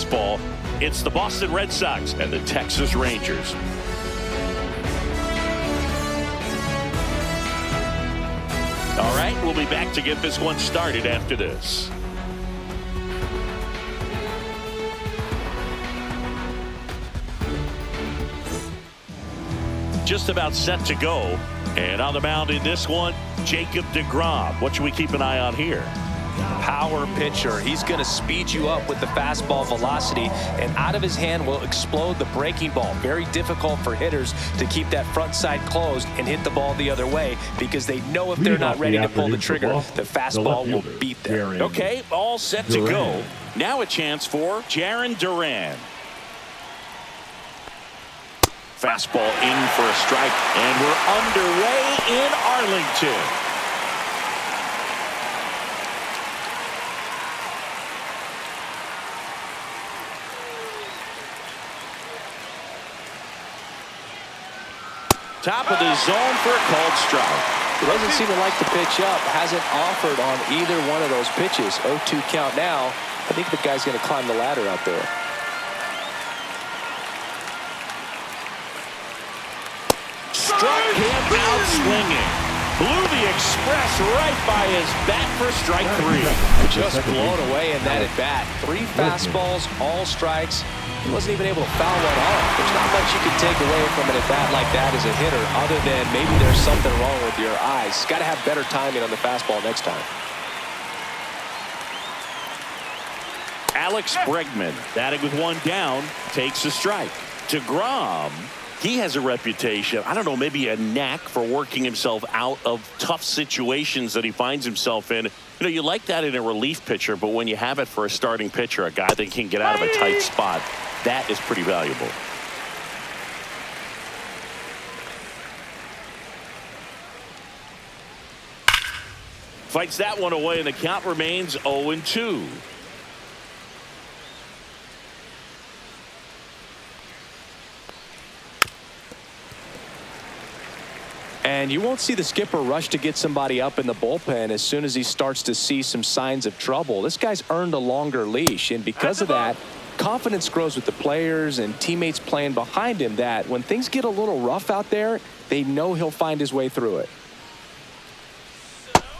baseball. It's the Boston Red Sox and the Texas Rangers. All right, we'll be back to get this one started after this. Just about set to go. And on the mound in this one, Jacob deGrom. What should we keep an eye on here? Power pitcher. He's going to speed you up with the fastball velocity, and out of his hand will explode the breaking ball. Very difficult for hitters to keep that front side closed and hit the ball the other way, because they know if they're not ready to pull the trigger, the fastball will beat them. Okay, all set to go. Now a chance for Jarren Duran. Fastball in for a strike, and we're underway in Arlington. Top of the zone for a called strike. He doesn't seem to like the pitch up. Hasn't offered on either one of those pitches. 0-2 count now. I think the guy's going to climb the ladder out there. Struck him out swinging. Blew the express right by his bat for strike 3. Just blown away in that at bat. 3 fastballs, all strikes. He wasn't even able to foul one off. There's not much you can take away from an at bat like that as a hitter, other than maybe there's something wrong with your eyes. Got to have better timing on the fastball next time. Alex Bregman, batting with 1 down, takes a strike. deGrom, he has a reputation, I don't know, maybe a knack for working himself out of tough situations that he finds himself in. You know, you like that in a relief pitcher, but when you have it for a starting pitcher, a guy that can get out of a tight spot, that is pretty valuable. Fights that one away, and the count remains 0-2. And you won't see the skipper rush to get somebody up in the bullpen as soon as he starts to see some signs of trouble. This guy's earned a longer leash, and because of that, confidence grows with the players and teammates playing behind him, that when things get a little rough out there, they know he'll find his way through it.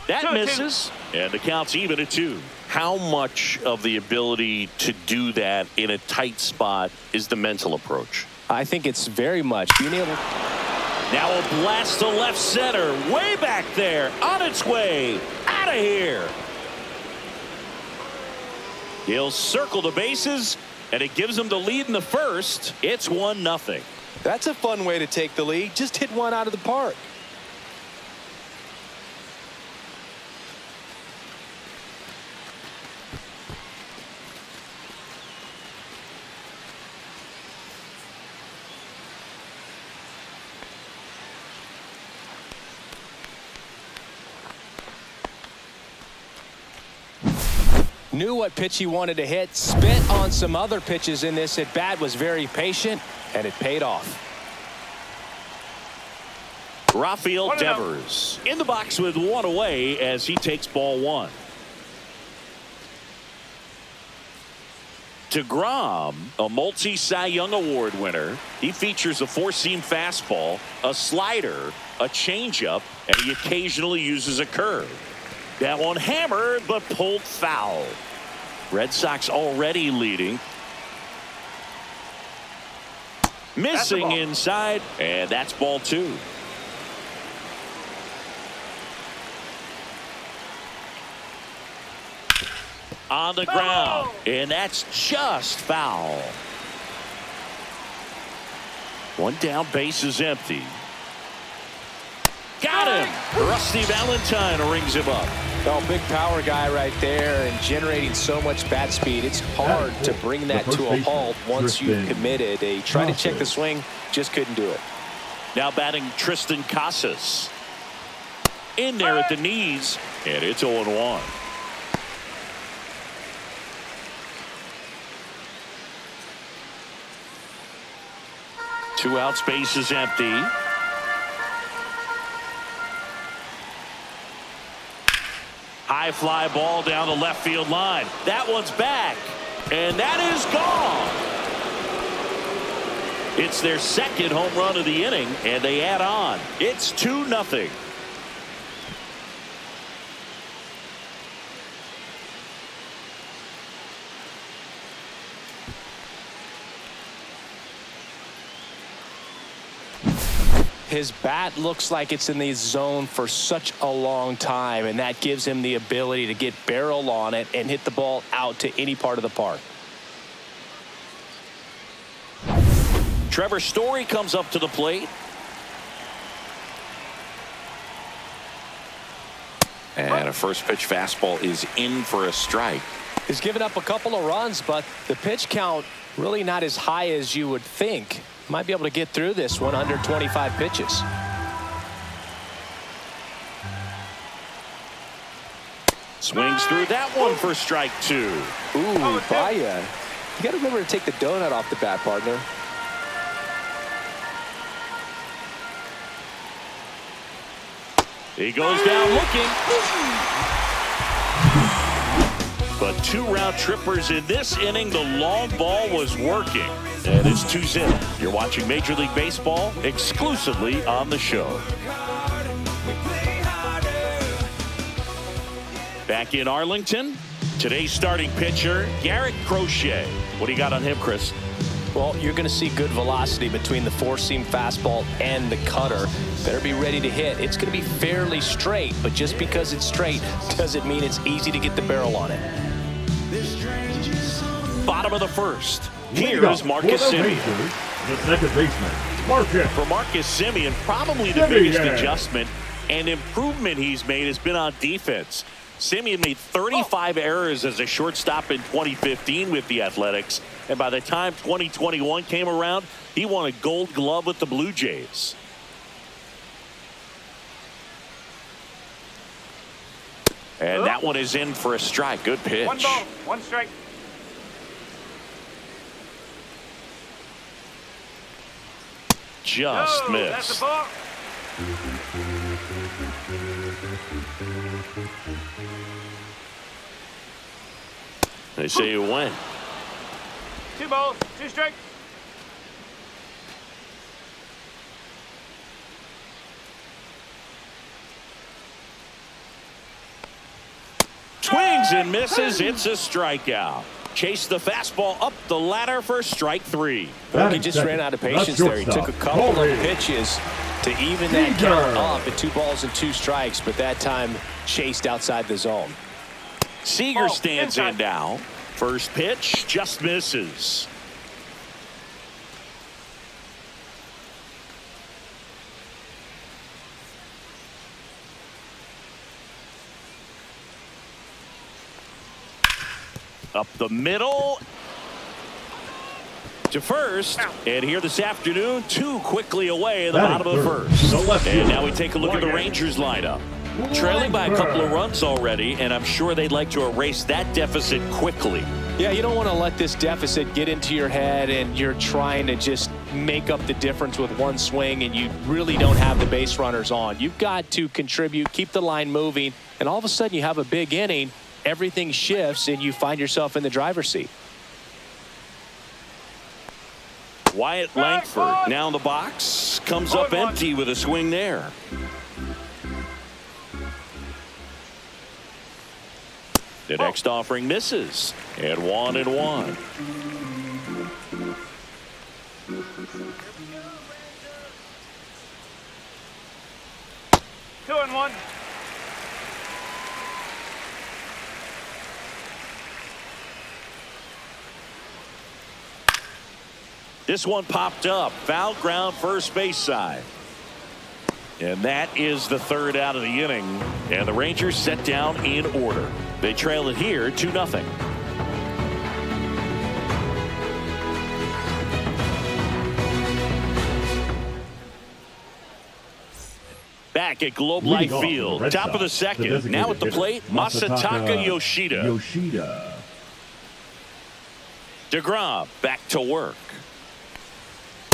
That misses, and the count's even at 2. How much of the ability to do that in a tight spot is the mental approach? I think it's very much being able. Now a blast to left center, way back there, on its way, out of here. He'll circle the bases, and it gives him the lead in the first. It's 1-0. That's a fun way to take the lead. Just hit one out of the park. Knew what pitch he wanted to hit, spit on some other pitches in this at bat, was very patient, and it paid off. Rafael Devers in the box with 1 away as he takes ball 1. deGrom, a multi-Cy Young Award winner. He features a 4-seam fastball, a slider, a changeup, and he occasionally uses a curve. That one hammered, but pulled foul. Red Sox already leading. Missing inside, and that's ball 2. On the ground, and that's just foul. 1 down, base is empty. Got him! Rusty Valentine rings him up. Oh, big power guy right there, and generating so much bat speed. It's hard to bring that to a halt once you've committed. They tried to check the swing, just couldn't do it. Now batting Tristan Casas. In there at the knees, and it's 0-1. Two out, space is empty. High fly ball down the left field line. That one's back. And that is gone. It's their second home run of the inning, and they add on. It's 2-0. His bat looks like it's in the zone for such a long time, and that gives him the ability to get barrel on it and hit the ball out to any part of the park. Trevor Story comes up to the plate. And a first pitch fastball is in for a strike. He's given up a couple of runs, but the pitch count really not as high as you would think. Might be able to get through this one under 25 pitches. Swings through that one for strike 2. Ooh, Baya. You got to remember to take the donut off the bat, partner. He goes down looking. But 2 round trippers in this inning. The long ball was working. And it's 2-0. You're watching Major League Baseball exclusively on the show. Back in Arlington, today's starting pitcher, Garrett Crochet. What do you got on him, Chris? Well, you're going to see good velocity between the four-seam fastball and the cutter. Better be ready to hit. It's going to be fairly straight, but just because it's straight doesn't mean it's easy to get the barrel on it. Bottom of the first. Here's Marcus Semien. The second baseman, Marcus. For Marcus Semien, probably the biggest adjustment and improvement he's made has been on defense. Semien made 35 errors as a shortstop in 2015 with the Athletics, and by the time 2021 came around, he won a Gold Glove with the Blue Jays. And that one is in for a strike. Good pitch. 1 ball, 1 strike. Just missed. That's a ball. They say you win. 2 balls, 2 strikes. Swings and misses. It's a strikeout. Chase the fastball up the ladder for strike 3. He just ran out of patience there. He took a couple of pitches to even that count up at 2 balls and 2 strikes, but that time chased outside the zone. Seager stands in now. First pitch just misses. Up the middle to first, and here this afternoon, 2 quickly away in the bottom of the first. And now we take a look at the Rangers lineup. Trailing by a couple of runs already, and I'm sure they'd like to erase that deficit quickly. Yeah, you don't want to let this deficit get into your head and you're trying to just make up the difference with one swing and you really don't have the base runners on. You've got to contribute, keep the line moving, and all of a sudden you have a big inning. Everything shifts and you find yourself in the driver's seat. Wyatt Langford now in the box, comes up empty with a swing there. The next offering misses, and 1-1. Two and one. This one popped up, foul ground first base side. And that is the 3rd out of the inning, and the Rangers set down in order. They trail it here 2-0. Back at Globe Life Field, top of the second. Now at the plate, Masataka Yoshida. DeGrom back to work.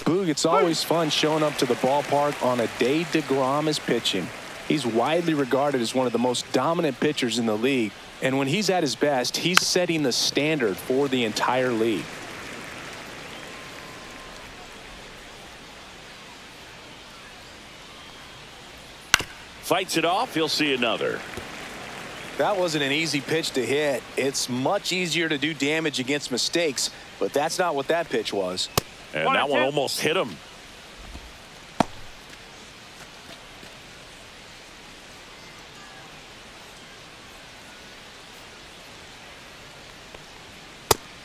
Boog, it's always fun showing up to the ballpark on a day DeGrom is pitching. He's widely regarded as one of the most dominant pitchers in the league. And when he's at his best, he's setting the standard for the entire league. Fights it off. He'll see another. That wasn't an easy pitch to hit. It's much easier to do damage against mistakes, but that's not what that pitch was. And that one almost hit him.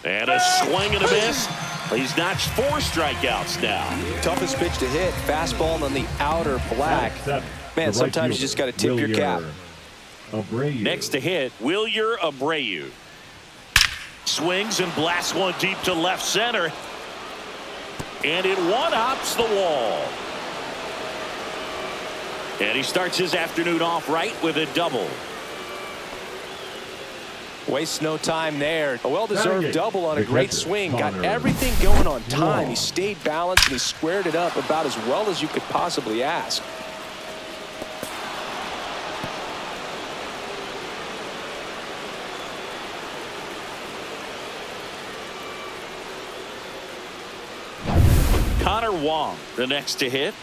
And a swing and a miss. He's notched 4 strikeouts now. Toughest pitch to hit, fastball on the outer black. Man, sometimes you just got to tip your cap. Next to hit, Wilyer Abreu. Swings and blasts one deep to left center. And it one-hops the wall. And he starts his afternoon off right with a double. Wastes no time there. A well-deserved double on a great swing. Got everything going on time. He stayed balanced and he squared it up about as well as you could possibly ask. Connor Wong, the next to hit.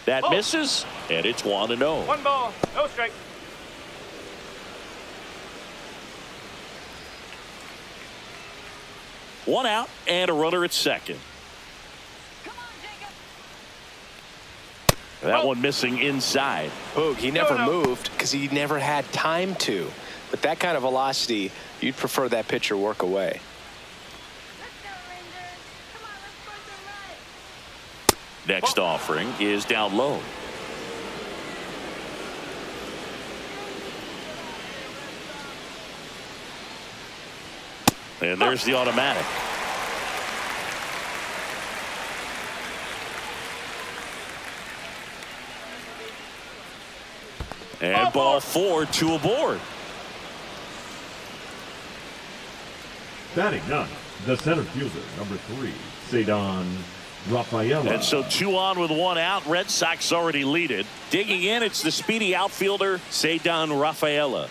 That misses, and it's 1-0. 1 ball, no strike. One out and a runner at second. That one missing inside. Boog, he never moved because he never had time to. But that kind of velocity, you'd prefer that pitcher work away. Next offering is down low. And there's the automatic. And ball 4, 2 aboard. Batting ninth, the center fielder, number 3, Cedar Rafaela. And so 2 on with 1 out. Red Sox already lead it. Digging in, it's the speedy outfielder, Cedar Rafaela.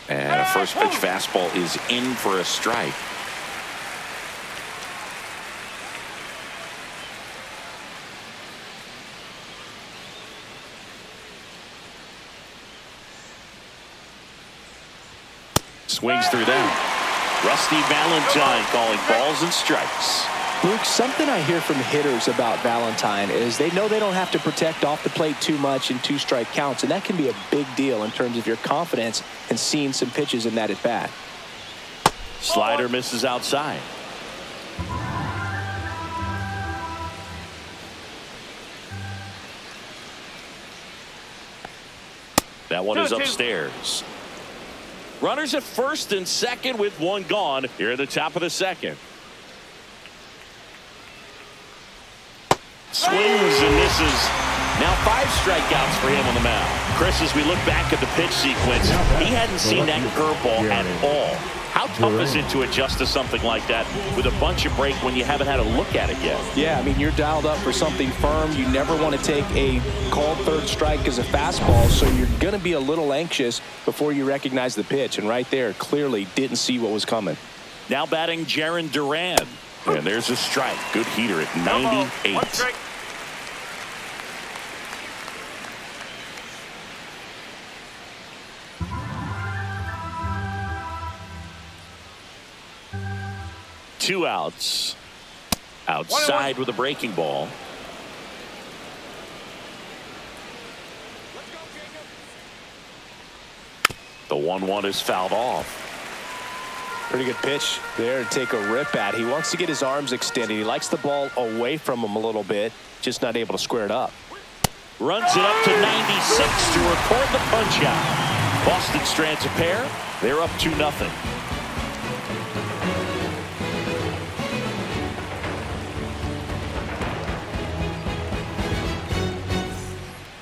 And a first pitch fastball is in for a strike. Swings through that. Rusty Valentine calling balls and strikes. Luke, something I hear from hitters about Valentine is they know they don't have to protect off the plate too much in 2-strike counts, and that can be a big deal in terms of your confidence and seeing some pitches in that at bat. Slider misses outside. That one is upstairs. Runners at first and second with 1 gone here at the top of the second. Swings and misses. Now 5 strikeouts for him on the mound. Chris, as we look back at the pitch sequence, he hadn't seen that curveball at all. How tough is it to adjust to something like that with a bunch of break when you haven't had a look at it yet? Yeah, I mean, you're dialed up for something firm. You never want to take a called 3rd strike as a fastball, so you're going to be a little anxious before you recognize the pitch. And right there, clearly didn't see what was coming. Now batting Jarren Duran. And there's a strike. Good heater at 98. 1 strike. Two outs. Outside with a breaking ball. The 1-1 is fouled off. Pretty good pitch there to take a rip at. He wants to get his arms extended. He likes the ball away from him a little bit, just not able to square it up. Runs it up to 96 to record the punch out. Boston strands a pair. They're up 2-0.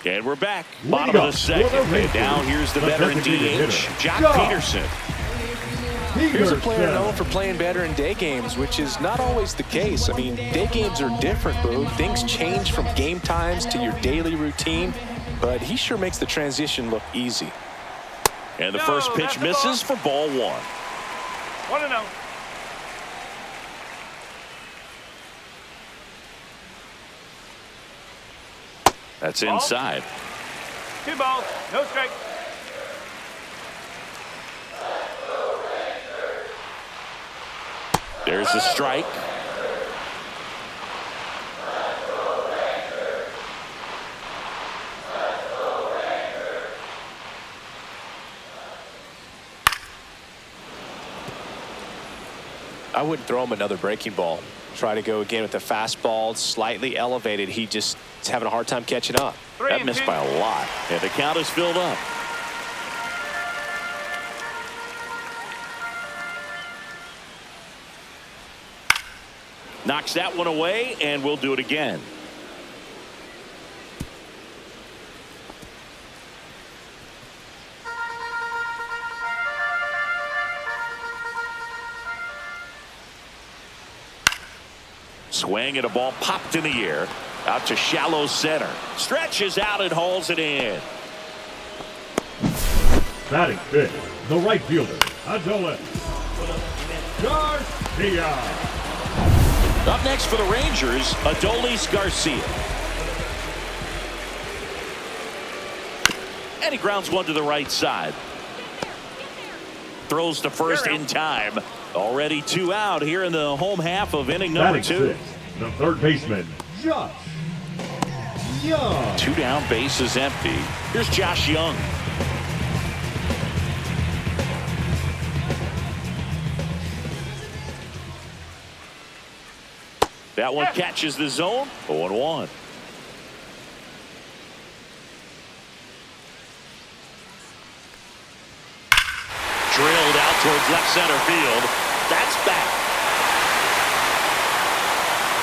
And we're back. Bottom of the second. And now here's the veteran DH, Jock Peterson. Here's a player known for playing better in day games, which is not always the case. I mean, day games are different, Boog. Things change from game times to your daily routine, but he sure makes the transition look easy. And the first pitch misses for ball 1. 1-0. That's inside. 2 balls, no strikes. There's a strike. I wouldn't throw him another breaking ball. Try to go again with the fastball, slightly elevated. He just is having a hard time catching up. That missed by a lot. And the count is filled up. Knocks that one away, and we'll do it again. Swing and a ball popped in the air. Out to shallow center. Stretches out and hauls it in. Batting fifth, the right fielder, Adolis Garcia. Up next for the Rangers, Adolis Garcia. And he grounds one to the right side. Throws to first in time. Already 2 out here in the home half of inning number 2. Sixth, the third baseman, Josh Young. 2 down, base is empty. Here's Josh Young. That one catches the zone. 0-1. Drilled out towards left center field. That's back.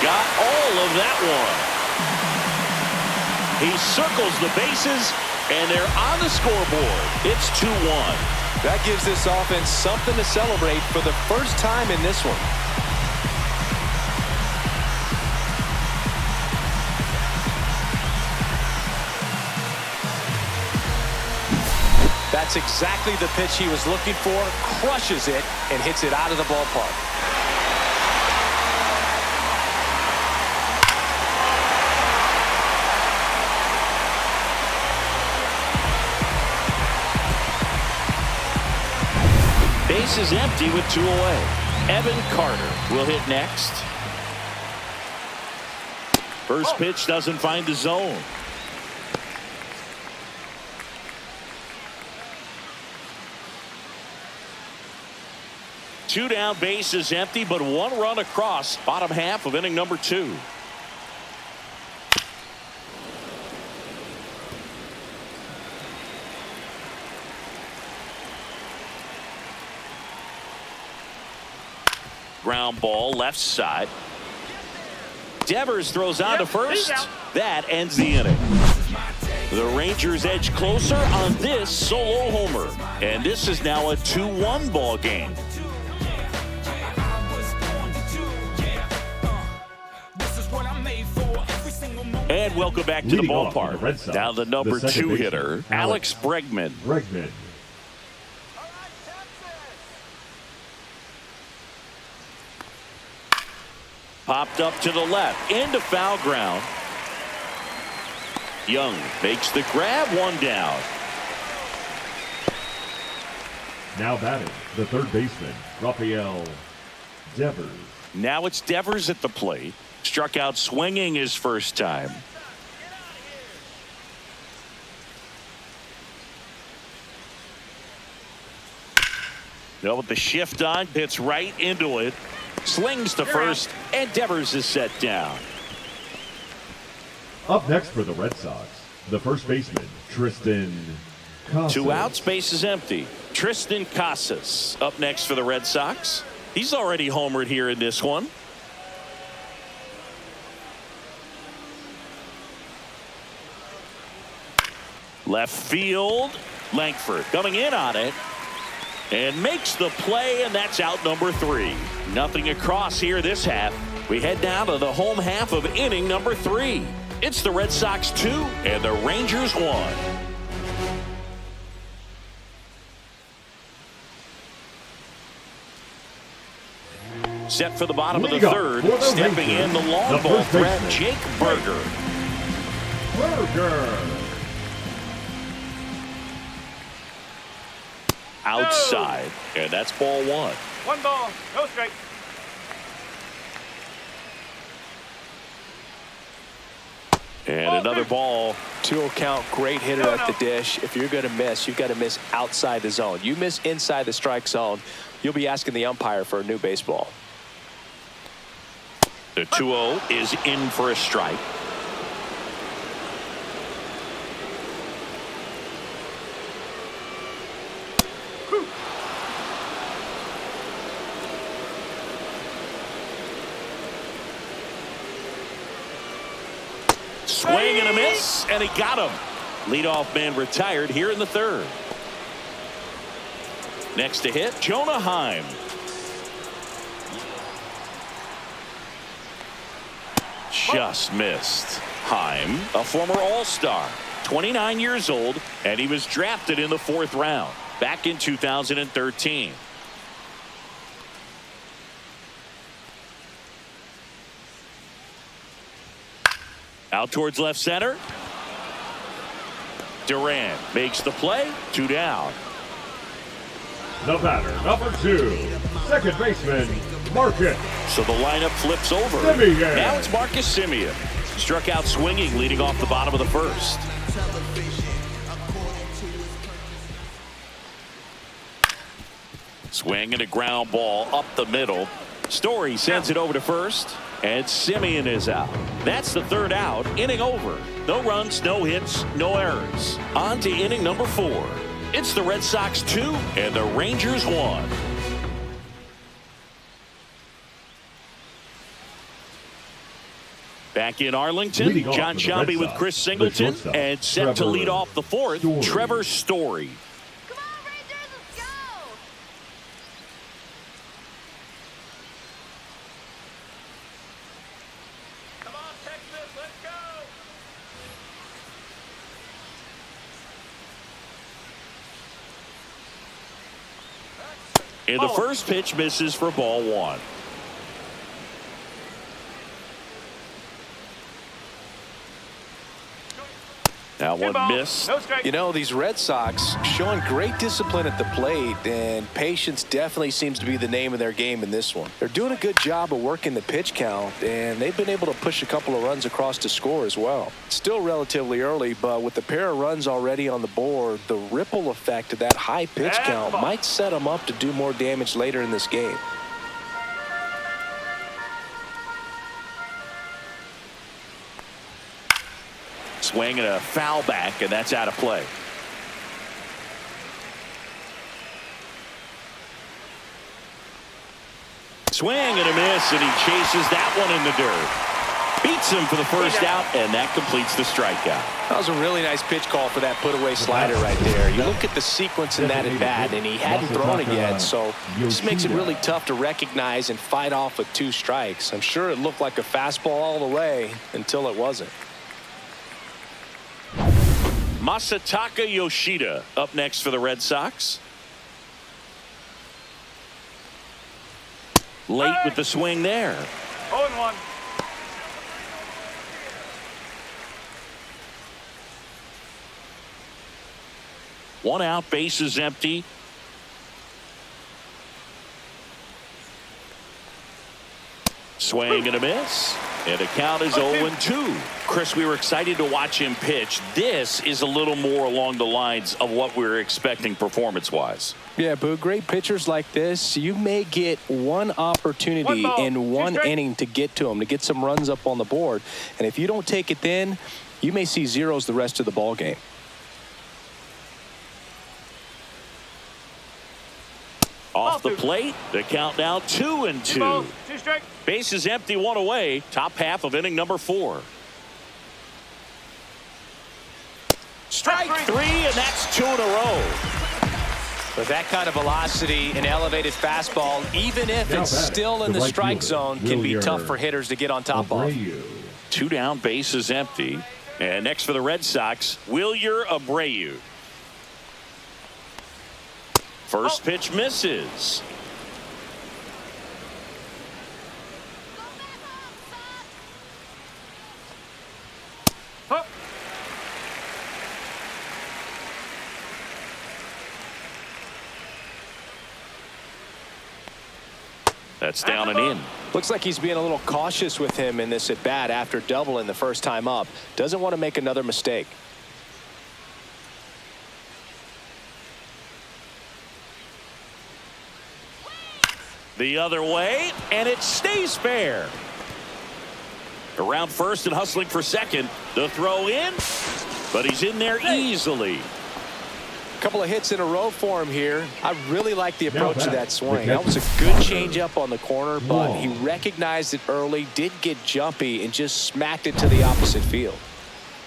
Got all of that one. He circles the bases, and they're on the scoreboard. It's 2-1. That gives this offense something to celebrate for the first time in this one. That's exactly the pitch he was looking for. Crushes it and hits it out of the ballpark. Base is empty with 2 away. Evan Carter will hit next. First pitch doesn't find the zone. Two down, base is empty, but 1 run across. Bottom half of inning number 2. Ground ball left side. Devers throws on to first. That ends the inning. The Rangers edge closer on this solo homer. And this is now a 2-1 ball game. And welcome back to the ballpark. Now the number 2 hitter, Alex Bregman. Popped up to the left, into foul ground. Young makes the grab, 1 down. Now batting, the third baseman, Rafael Devers. Now it's Devers at the plate. Struck out swinging his first time. Now with the shift on, hits right into it. Slings to first, and Devers is set down. Up next for the Red Sox, the first baseman, Tristan Casas. 2 outs, base is empty. Tristan Casas up next for the Red Sox. He's already homered here in this one. Left field, Langford coming in on it. and makes the play, and that's out number 3. Nothing across here this half. We head down to the home half of inning number 3. It's the Red Sox 2 and the Rangers 1. Set for the bottom of the third. Stepping in the long ball threat, Jake Burger. Outside, and that's ball 1. 1 ball, no strike. And another ball. 2-0 count, great hitter at the dish. If you're going to miss, you've got to miss outside the zone. You miss inside the strike zone, you'll be asking the umpire for a new baseball. The 2-0 is in for a strike. Swing and a miss, and he got him. Leadoff man retired here in the third. Next to hit, Jonah Heim. Just missed. Heim, a former All-Star, 29 years old, and he was drafted in the 4th round back in 2013. Out towards left center. Duran makes the play. 2 down. The batter, number 2, second baseman, Marcus. So the lineup flips over. Semien. Now it's Marcus Semien. Struck out swinging, leading off the bottom of the first. Swing and a ground ball up the middle. Story sends it over to first, and Semien is out. That's the 3rd out. Inning over. No runs, no hits, no errors. On to inning number 4. It's the Red Sox 2 and the Rangers 1. Back in Arlington, John Shelby with Chris Singleton, and set to lead off the 4th, Trevor Story. Come on, Rangers, let's go! Come on, Texas, let's go! And the first pitch misses for ball 1. That one missed. No strike. You know, these Red Sox showing great discipline at the plate, and patience definitely seems to be the name of their game in this one. They're doing a good job of working the pitch count, and they've been able to push a couple of runs across to score as well. Still relatively early, but with the pair of runs already on the board, the ripple effect of that high pitch count might set them up to do more damage later in this game. Swing and a foul back, and that's out of play. Swing and a miss, and he chases that one in the dirt. Beats him for the first out, and that completes the strikeout. That was a really nice pitch call for that put-away slider right there. You look at the sequence in that at-bat, and he hadn't thrown it yet, so this makes it really tough to recognize and fight off with 2 strikes. I'm sure it looked like a fastball all the way until it wasn't. Masataka Yoshida up next for the Red Sox. Late with the swing there. 0-1. One out, bases empty. Swing and a miss. And the count is 0-2. Chris, we were excited to watch him pitch. This is a little more along the lines of what we were expecting performance-wise. Yeah, Boo, great pitchers like this, you may get one opportunity in one inning to get to them, to get some runs up on the board. And if you don't take it then, you may see zeros the rest of the ball game. Off the plate, the count now 2-2. 2 strikes. Bases empty, 1 away. Top half of inning number 4. Strike 3, and that's 2 in a row. With that kind of velocity, an elevated fastball, even if it's still in the strike zone, can be tough for hitters to get on top of. 2 down, bases empty. And next for the Red Sox, Wilyer Abreu. First pitch misses. Up. That's down and in. Looks like he's being a little cautious with him in this at bat after doubling the first time up. Doesn't want to make another mistake. The other way, and it stays fair. Around first and hustling for second. The throw in, but he's in there easily. Couple of hits in a row for him here. I really like the approach to that swing. That was a good changeup on the corner, but he recognized it early, did get jumpy, and just smacked it to the opposite field.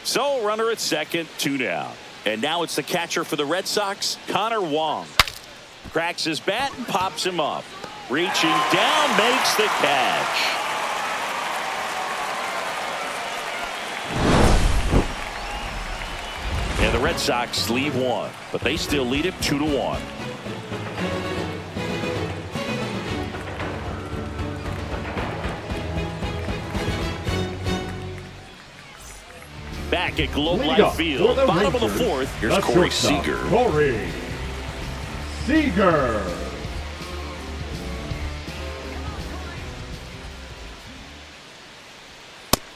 So runner at second, 2 down. And now it's the catcher for the Red Sox, Connor Wong. Cracks his bat and pops him up. Reaching down, makes the catch. And the Red Sox lead one, but they still lead it 2-1. Back at Globe Life Field, bottom of the 4th. Here's Corey Seager. Corey Seager.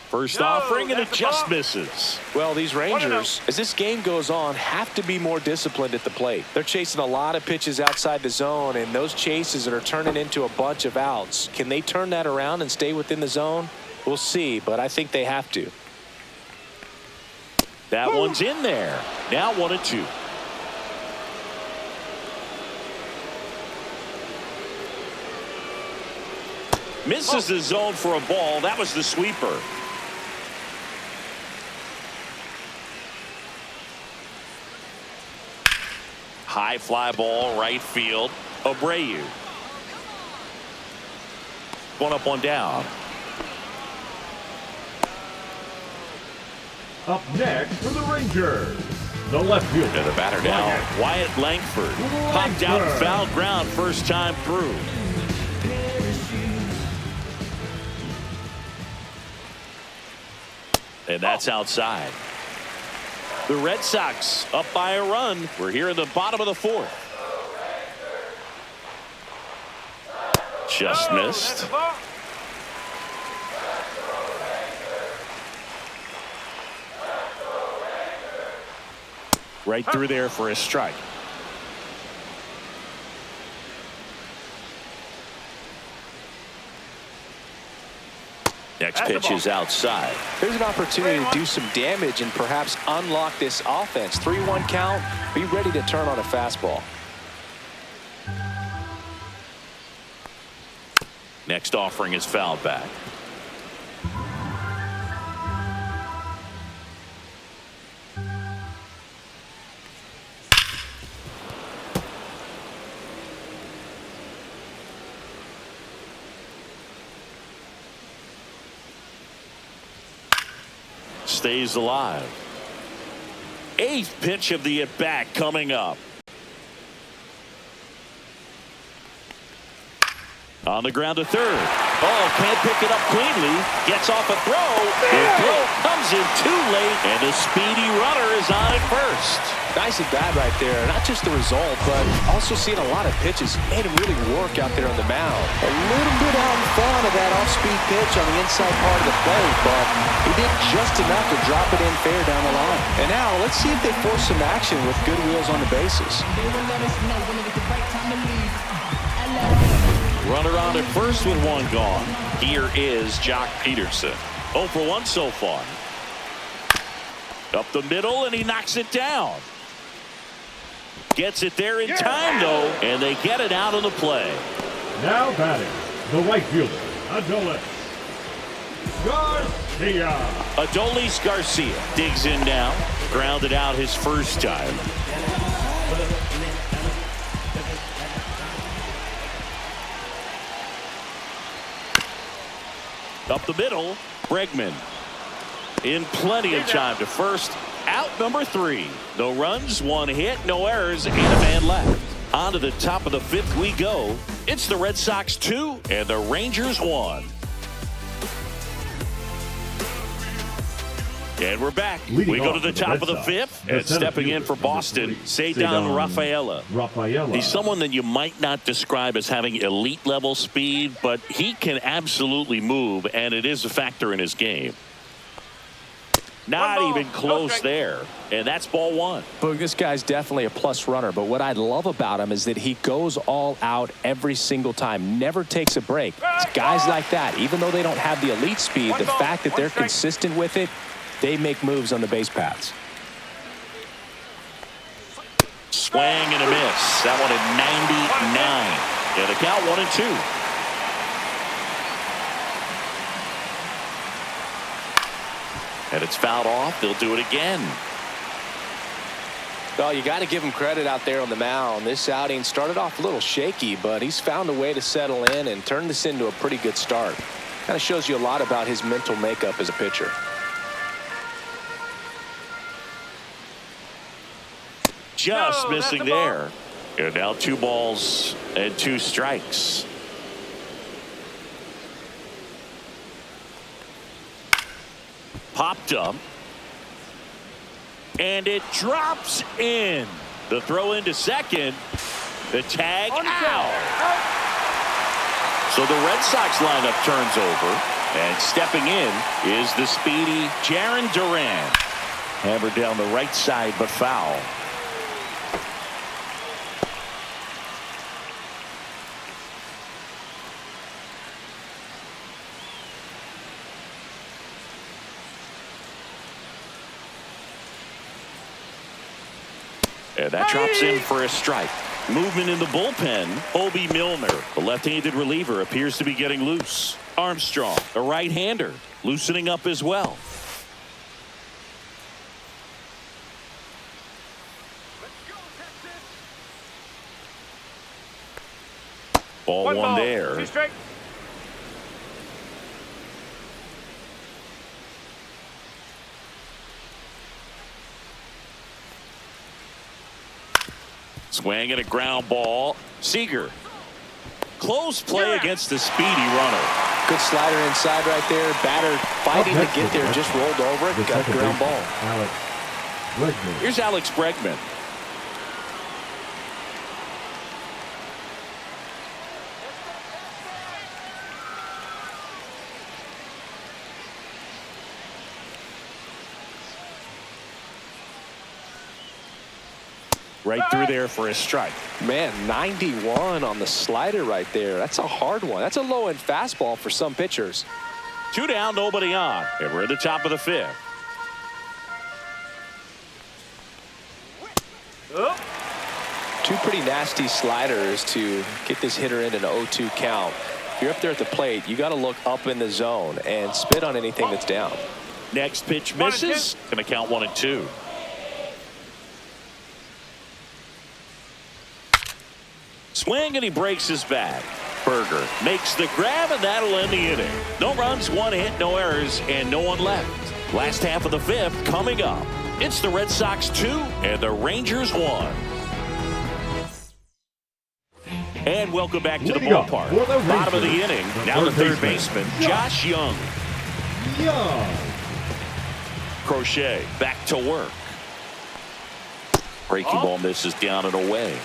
First offering, and it just misses. Well, these Rangers, as this game goes on, have to be more disciplined at the plate. They're chasing a lot of pitches outside the zone, and those chases that are turning into a bunch of outs. Can they turn that around and stay within the zone? We'll see, but I think they have to. That one's in there. Now 1-2. Misses the zone for a ball. That was the sweeper. High fly ball, right field. Abreu. One up, one down. Up next for the Rangers, the left fielder. And the batter now, Wyatt Langford. Popped out and foul ground first time through. And that's outside. The Red Sox up by a run. We're here in the bottom of the 4th. Just missed. Right through there for a strike. Next pitch is outside. There's an opportunity to do some damage and perhaps unlock this offense. 3-1 count. Be ready to turn on a fastball. Next offering is fouled back. Stays alive. 8th pitch of the at-bat coming up. On the ground to third. Oh, can't pick it up cleanly. Gets off a throw. The throw comes in too late, and the speedy runner is on at first. Nice at bat right there. Not just the result, but also seeing a lot of pitches. Made him really work out there on the mound. A little bit out in front of that off-speed pitch on the inside part of the plate, but he did just enough to drop it in fair down the line. And now let's see if they force some action with good wheels on the bases. Runner on at first with one gone. Here is Jock Peterson. 0 for 1 so far. Up the middle, and he knocks it down. Gets it there in time, though, and they get it out of the play. Now batting, the right fielder, Adolis Garcia. Adolis Garcia digs in now. Grounded out his first time. Up the middle, Bregman. In plenty of time to first. Out number 3. No runs, 1 hit, no errors, and a man left. On to the top of the 5th we go. It's the Red Sox 2 and the Rangers 1. And we're back. Leading We go to the off top the of the Red 5th. Sox, And the center stepping in fielder, for number Boston, 3, Cedar Rafaela. He's someone that you might not describe as having elite level speed, but he can absolutely move, and it is a factor in his game. Not even close there. And that's ball 1. Boog, this guy's definitely a plus runner, but what I love about him is that he goes all out every single time, never takes a break. It's guys like that, even though they don't have the elite speed, the fact that they're consistent with it, they make moves on the base paths. Swing and a miss. That one at 99. And the count 1-2. And it's fouled off. They'll do it again. Well, you got to give him credit out there on the mound. This outing started off a little shaky, but he's found a way to settle in and turn this into a pretty good start. Kind of shows you a lot about his mental makeup as a pitcher. Just missing there. And now 2 balls and 2 strikes. Popped up. And it drops in. The throw into second. The tag out. So the Red Sox lineup turns over. And stepping in is the speedy Jarren Duran. Hammered down the right side, but foul. And that drops in for a strike. Movement in the bullpen. Obi Milner, the left-handed reliever, appears to be getting loose. Armstrong, a right-hander, loosening up as well. Ball 1 there. 2 strike. Swing and a ground ball. Seager. Close play against the speedy runner. Good slider inside right there. Batter fighting to get there. Just rolled over it. Got the ground ball. Alex Bregman. Here's Alex Bregman. Right through there for a strike. Man, 91 on the slider right there. That's a hard one. That's a low-end fastball for some pitchers. 2 down, nobody on. And we're at the top of the 5th. Two pretty nasty sliders to get this hitter in an 0-2 count. If you're up there at the plate, you got to look up in the zone and spit on anything that's down. Next pitch misses. Going to count 1-2. Swing and he breaks his bat. Berger makes the grab, and that'll end the inning. No runs, 1 hit, no errors, and no one left. Last half of the 5th coming up. It's the Red Sox 2 and the Rangers 1. And welcome back to the ballpark. Bottom of the inning. Now the third baseman, Josh Young. Crochet back to work. Breaking ball misses down and away.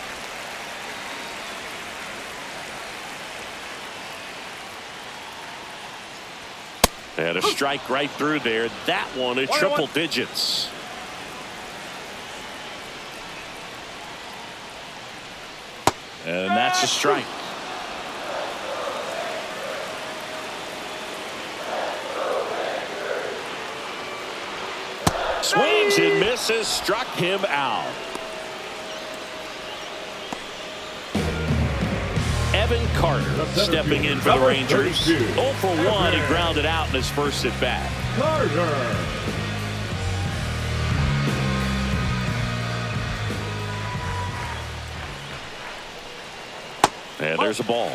And a strike right through there. That one at triple digits. And that's a strike. Swings and misses. Struck him out. Evan Carter stepping in for the Rangers. 0 for 1. He grounded out in his first at bat. Carter. And there's a ball.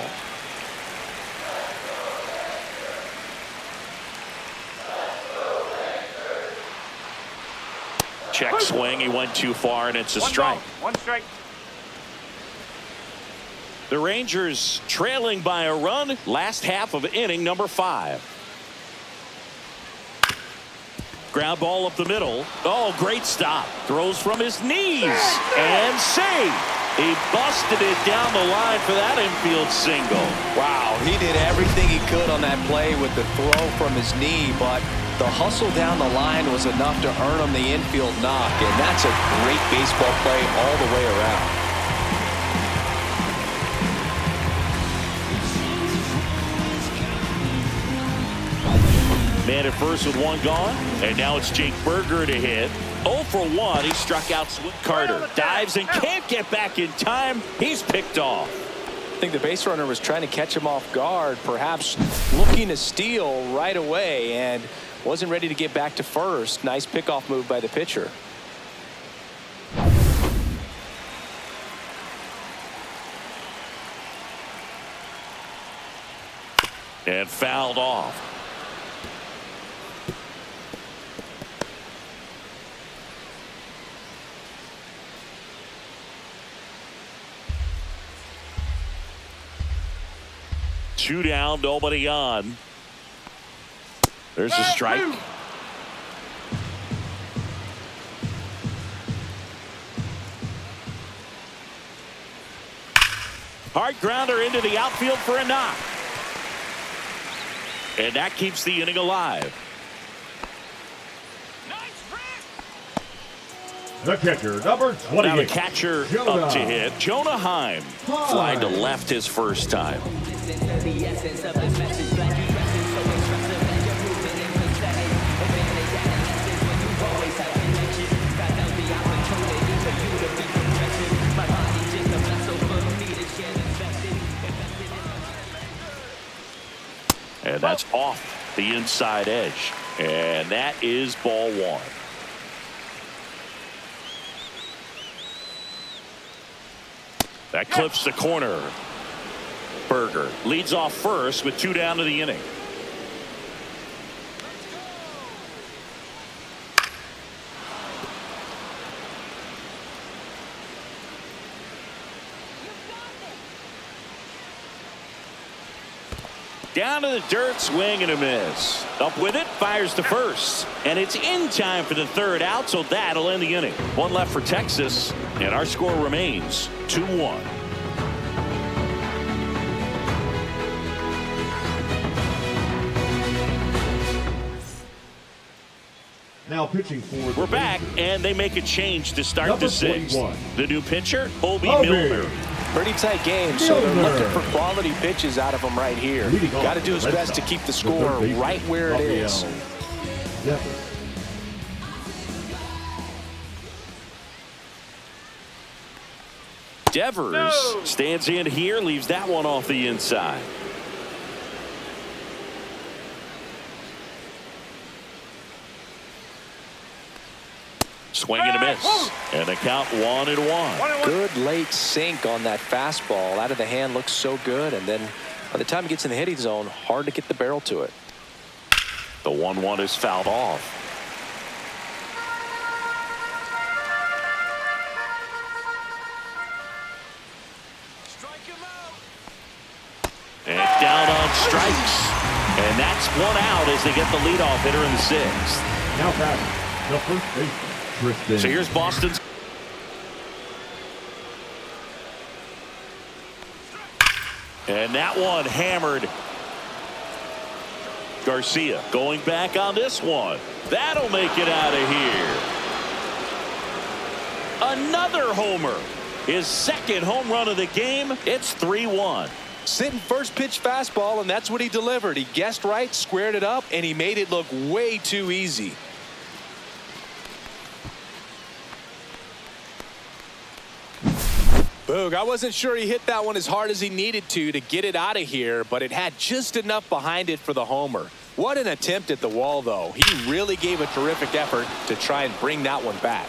Check swing. He went too far, and it's a One strike. ball, one strike. The Rangers trailing by a run. Last half of inning number 5. Ground ball up the middle. Oh, great stop. Throws from his knees and safe. He busted it down the line for that infield single. Wow, he did everything he could on that play with the throw from his knee, but the hustle down the line was enough to earn him the infield knock, and that's a great baseball play all the way around. Man at first with one gone, and now it's Jake Berger to hit. 0 for 1. He struck out Carter. Dives and can't get back in time. He's picked off. I think the base runner was trying to catch him off guard, perhaps looking to steal right away, and wasn't ready to get back to first. Nice pickoff move by the pitcher. And fouled off. Two down, nobody on. There's a strike. Hard grounder into the outfield for a knock. And that keeps the inning alive. The catcher, number 28. Now the catcher Jonah. up to hit. Jonah Heim. Flying to left his first time. And that's off the inside edge. And that is ball 1. That clips the corner. Berger leads off first with 2 down to the inning. Down to the dirt, swing and a miss. Up with it, fires to first. And it's in time for the third out, so that'll end the inning. 1 left for Texas, and our score remains 2-1. Now pitching for the We're back, Rangers. and they make a change to start Number the 6th. 41. The new pitcher, Obi Obi. Milner. Pretty tight game, so they're Milner. looking for quality pitches out of him right here. Leading off Got to do his the Red best to Sox, keep the the score third baseman, right where it is. Devers. Devers stands in here, leaves that one off the inside. Swing and a miss. And the count 1-1. Good late sink on that fastball. Out of the hand looks so good, and then by the time it gets in the hitting zone, hard to get the barrel to it. The 1-1 is fouled off. And down on strikes. And that's 1 out as they get the leadoff hitter in the 6th. Now batting, the first baseman, Tristan. So here's Boston's. And that one hammered. Garcia going back on this one. That'll make it out of here. Another homer. His 2nd home run of the game. It's 3-1. Sitting first pitch fastball, and that's what he delivered. He guessed right, squared it up, and he made it look way too easy. Boog, I wasn't sure he hit that one as hard as he needed to get it out of here, but it had just enough behind it for the homer. What an attempt at the wall, though. He really gave a terrific effort to try and bring that one back.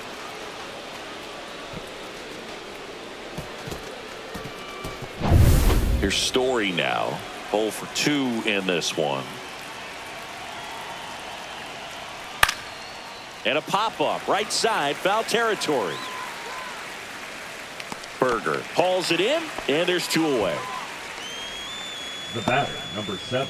Here's Story now. 0 for 2 in this one. And a pop-up right side, foul territory. Berger hauls it in, and there's 2 away. The batter, number 7,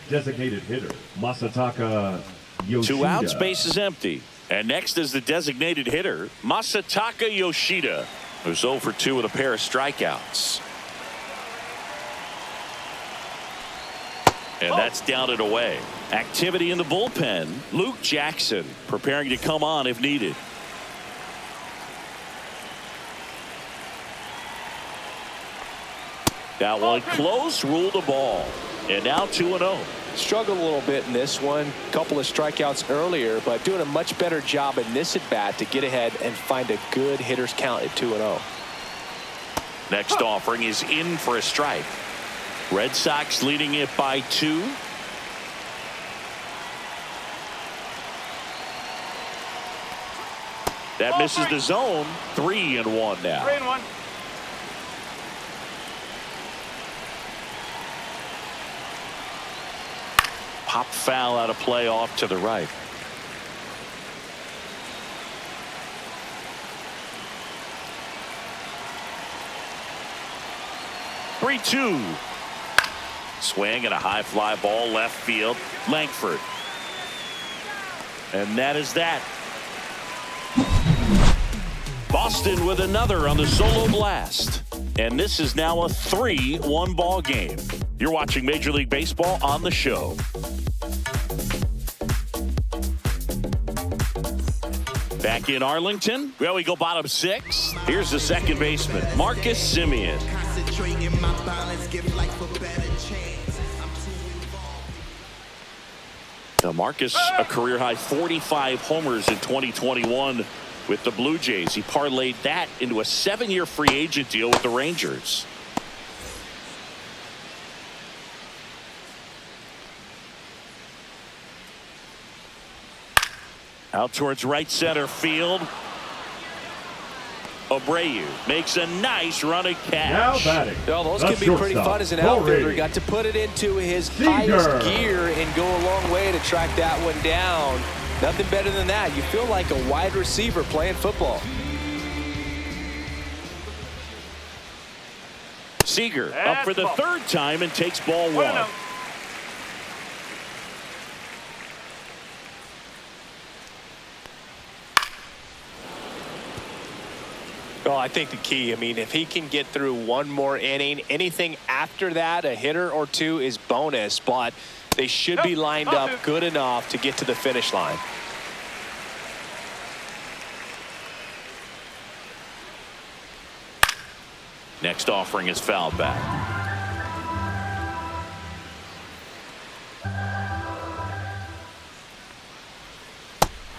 designated hitter, Masataka Yoshida. 2 outs, base is empty. And next is the designated hitter, Masataka Yoshida, who's 0 for 2 with a pair of strikeouts. And that's down and away. Activity in the bullpen. Luke Jackson preparing to come on if needed. That one close, ruled a ball. And now 2-0. Struggled a little bit in this one. Couple of strikeouts earlier, but doing a much better job in this at bat to get ahead and find a good hitter's count at 2-0. Next offering is in for a strike. Red Sox leading it by 2. That misses the zone. 3-1 now. 3-1. Pop foul out of play off to the right. Three-two. Swing and a high fly ball left field. Langford. And that is that. Boston with another on the solo blast. And this is now a 3-1 ball game. You're watching Major League Baseball on the show. Back in Arlington. Well, we go bottom 6. Here's the second baseman, Marcus Semien. Now Marcus, a career-high 45 homers in 2021 with the Blue Jays. He parlayed that into a 7-year free agent deal with the Rangers. Out towards right center field. Abreu makes a nice running catch. Now batting. Well, those the can be pretty fun as an outfielder. Got to put it into his highest gear and go a long way to track that one down. Nothing better than that. You feel like a wide receiver playing football. Seager up for the 3rd time and takes ball 1. Well, I think the key, if he can get through one more inning, anything after that, a hitter or 2 is bonus, but they should be lined up good enough to get to the finish line. Next offering is fouled back.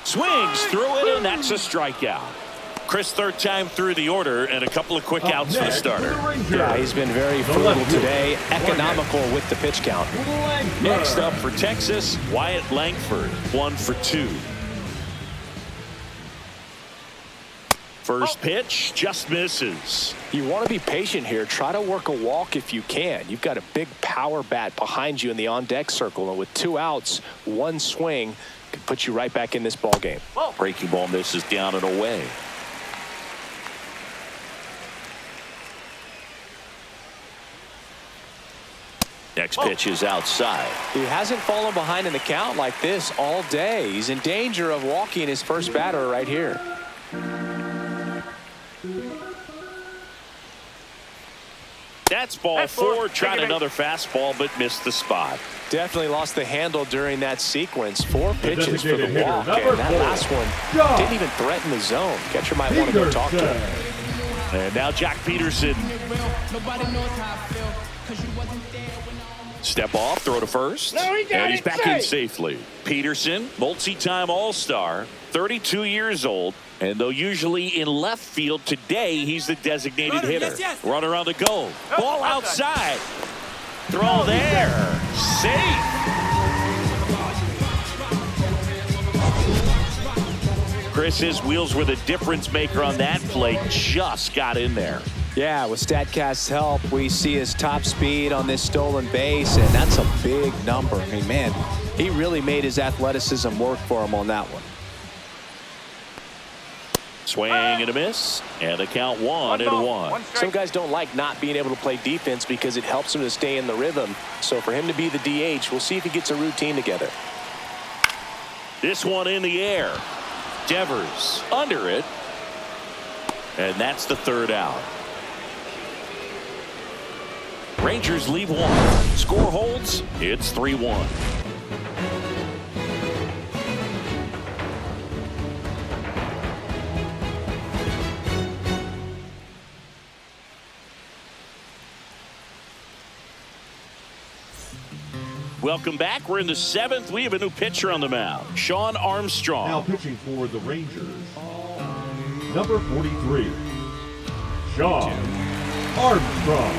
Swings through it, and that's a strikeout. Chris, 3rd time through the order, and a couple of quick outs for the starter. Yeah, he's been very frugal today, economical with the pitch count. Next up for Texas, Wyatt Langford, 1 for 2. First pitch just misses. You want to be patient here. Try to work a walk if you can. You've got a big power bat behind you in the on-deck circle, and with 2 outs, 1 swing could put you right back in this ball game. Breaking ball misses down and away. Next pitch is outside. He hasn't fallen behind in the count like this all day. He's in danger of walking his first batter right here. That's ball 4. Tried another fastball, but missed the spot. Definitely lost the handle during that sequence. 4 pitches for the walk, and that last one didn't even threaten the zone. Catcher might want to go talk to him. And now Jack Peterson. Step off, throw to first. And he's back in safely. Peterson, multi-time All-Star, 32 years old. And though usually in left field, today he's the designated hitter. Runner on the go. Ball outside. Throw there. Safe. Chris, his wheels were the difference maker on that play. Just got in there. Yeah, with StatCast's help, we see his top speed on this stolen base, and that's a big number. Man, he really made his athleticism work for him on that one. Swing and a miss, and the count 1-1. Some guys don't like not being able to play defense because it helps them to stay in the rhythm. So for him to be the DH, we'll see if he gets a routine together. This one in the air. Devers under it. And that's the third out. Rangers leave one. Score holds. It's 3-1. Welcome back. We're in the 7th. We have a new pitcher on the mound, Sean Armstrong. Now pitching for the Rangers, number 43, Sean Armstrong.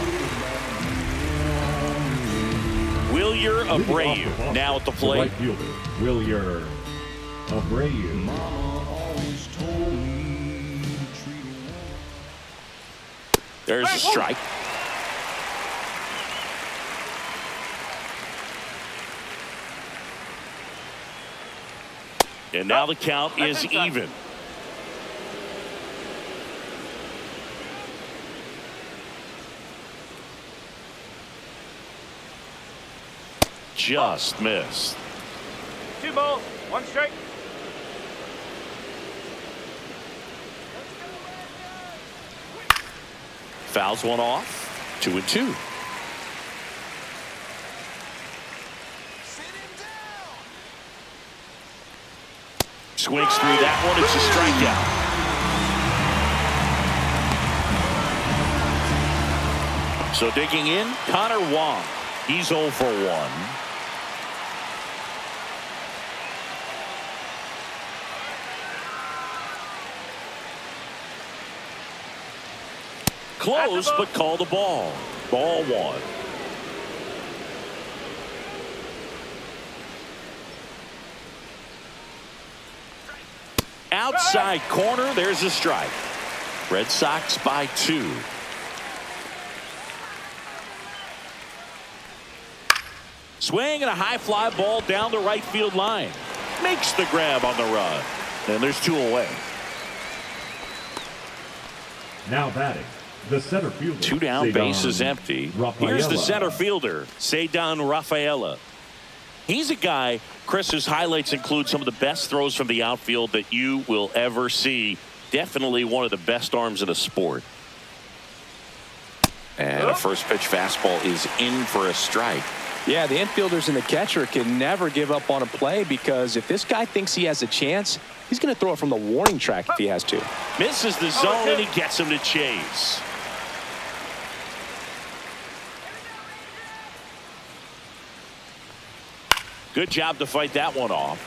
Wilyer Abreu now at the plate. Right fielder, Wilyer Abreu. There's a strike. And now the count is even. Just missed. 2 balls, 1 strike. Fouls one off. 2-2. Swings through that one. It's a strikeout. So digging in, Connor Wong. He's 0 for 1. Close, but called a ball. Ball 1. Outside corner, there's a strike. Red Sox by 2. Swing and a high fly ball down the right field line. Makes the grab on the run. And there's 2 away. Now batting, the center fielder. 2 down, base is empty. Rafaela. Here's the center fielder, Ceddanne Rafaela. He's a guy, Chris, whose highlights include some of the best throws from the outfield that you will ever see. Definitely one of the best arms in the sport. And a first pitch fastball is in for a strike. Yeah, the infielders and the catcher can never give up on a play because if this guy thinks he has a chance, he's going to throw it from the warning track if he has to. Misses the zone and he gets him to chase. Good job to fight that one off.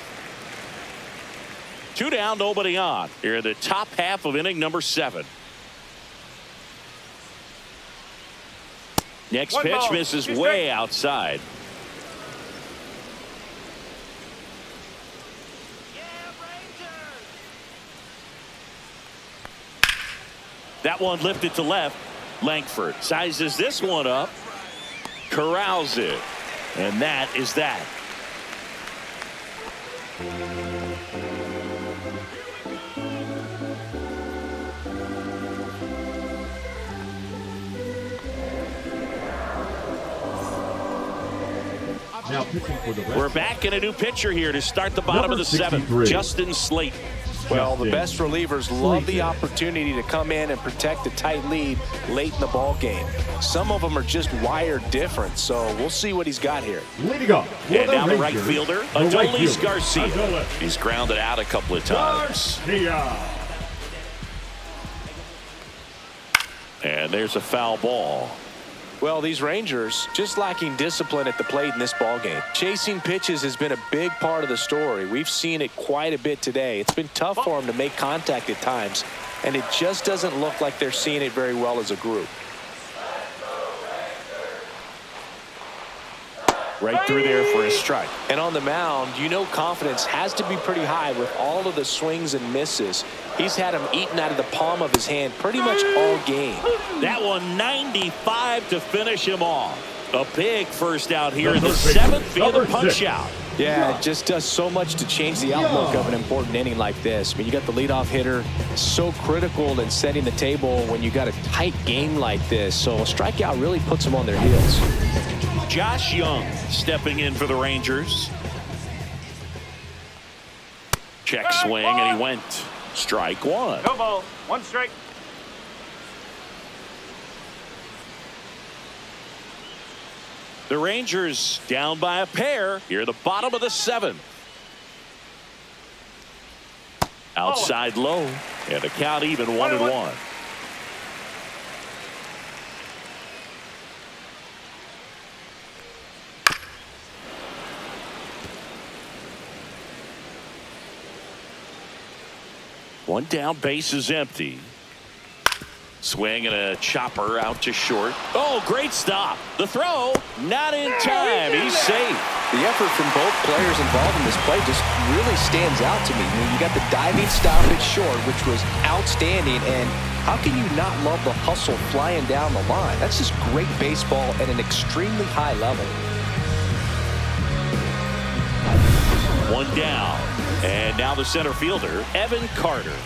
2 down, nobody on. Here in the top half of inning number 7. Next pitch misses way outside. That one lifted to left. Langford sizes this one up. Corrals it. And that is that. Now pitching for the Red We're Sox. back in a new pitcher here to start the bottom of the 7th. Justin Slate. Well, the best relievers love the opportunity to come in and protect a tight lead late in the ball game. Some of them are just wired different, so we'll see what he's got here. Leading up for And now the right Rangers, fielder, the right Adolis fielder, Garcia. Adolis He's grounded out a couple of times. Garcia. And there's a foul ball. Well, these Rangers just lacking discipline at the plate in this ball game. Chasing pitches has been a big part of the story. We've seen it quite a bit today. It's been tough for them to make contact at times, and it just doesn't look like they're seeing it very well as a group. Right through there for a strike. And on the mound, you know confidence has to be pretty high with all of the swings and misses. He's had them eaten out of the palm of his hand pretty much all game. That one 95 to finish him off. A big first out here in the 7th via the punch out. Yeah, it just does so much to change the outlook of an important inning like this. I mean, you got the leadoff hitter, so critical in setting the table when you got a tight game like this. So a strikeout really puts them on their heels. Josh Young stepping in for the Rangers. Check swing, and he went. Strike one. No ball. One strike. The Rangers down by a pair here at the bottom of the seventh. Outside low, and the count even 1-1. One down, base is empty. Swing and a chopper out to short. Oh, great stop. The throw, not in time. He's safe. The effort from both players involved in this play just really stands out to me. I mean, you got the diving stop at short, which was outstanding, and how can you not love the hustle flying down the line? That's just great baseball at an extremely high level. One down, and now the center fielder, Evan Carter.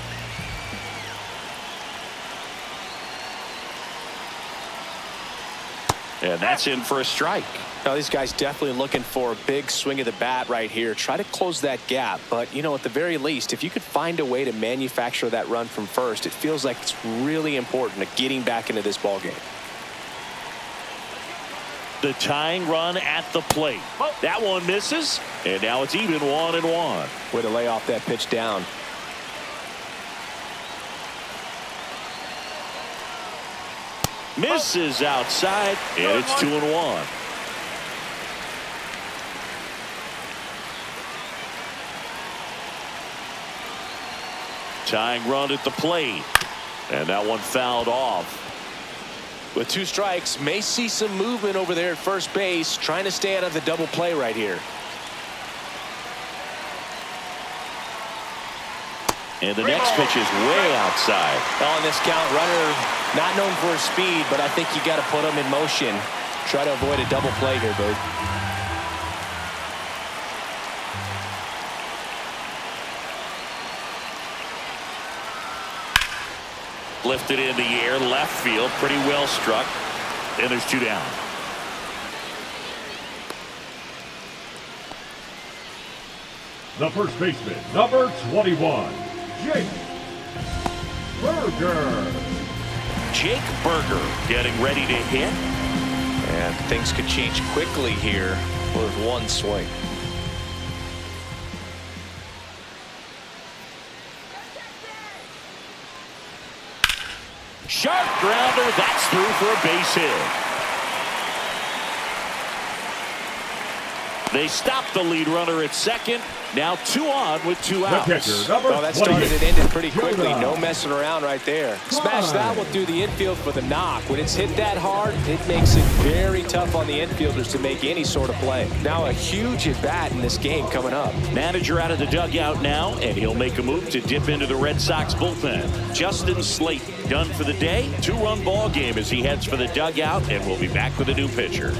And that's in for a strike. Now, these guys definitely looking for a big swing of the bat right here. Try to close that gap. But, you know, at the very least, if you could find a way to manufacture that run from first, it feels like it's really important to getting back into this ball game. The tying run at the plate. That one misses, and now it's even 1-1. Way to lay off that pitch down. Misses outside, and it's 2-1. Tying run at the plate, and that one fouled off. With 2 strikes, may see some movement over there at first base, trying to stay out of the double play right here. And the next pitch is way outside. On this count, runner not known for his speed, but I think you got to put him in motion. Try to avoid a double play here, Bird. Lifted in the air, left field, pretty well struck. And there's 2 down. The first baseman, number 21, Jake Burger. Jake Burger getting ready to hit. And things could change quickly here with one swing. Sharp grounder, that's through for a base hit. They stop the lead runner at second. Now 2 on with 2 outs. Oh, that started and ended pretty quickly. No messing around right there. Smash that one through the infield for the knock. When it's hit that hard, it makes it very tough on the infielders to make any sort of play. Now a huge at bat in this game coming up. Manager out of the dugout now, and he'll make a move to dip into the Red Sox bullpen. Justin Slate done for the day. 2-run ball game as he heads for the dugout, and we'll be back with a new pitcher.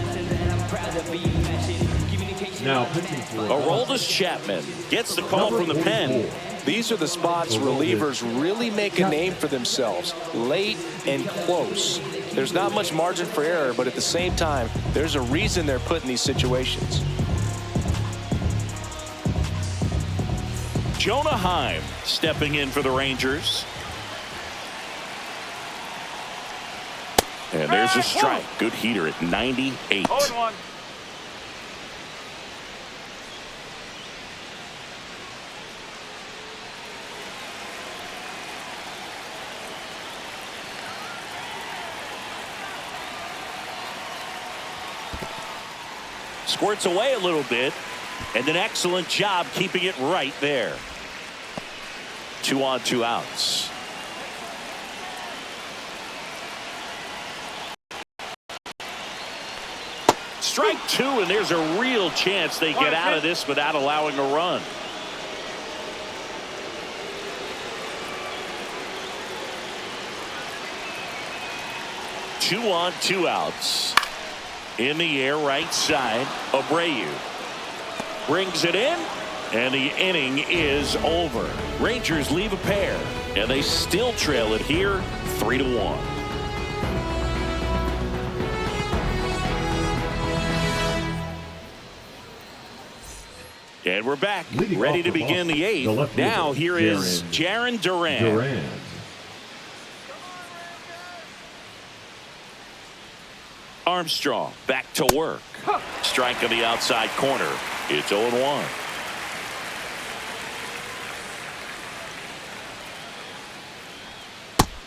Now pitching for Aroldis Chapman gets the call from the pen. These are the spots relievers really make a name for themselves. Late and close. There's not much margin for error, but at the same time, there's a reason they're put in these situations. Jonah Heim stepping in for the Rangers. And there's a strike. Good heater at 98. 0-1. Squirts away a little bit, and an excellent job keeping it right there. 2 on, 2 outs. Strike 2, and there's a real chance they get out of this without allowing a run. Two on, 2 outs. In the air, right side, Abreu. brings it in, and the inning is over. Rangers leave a pair, and they still trail it here 3-1. And we're back, ready to begin the eighth. Now here is Jarren Duran. Armstrong back to work. Strike on the outside corner. It's 0-1.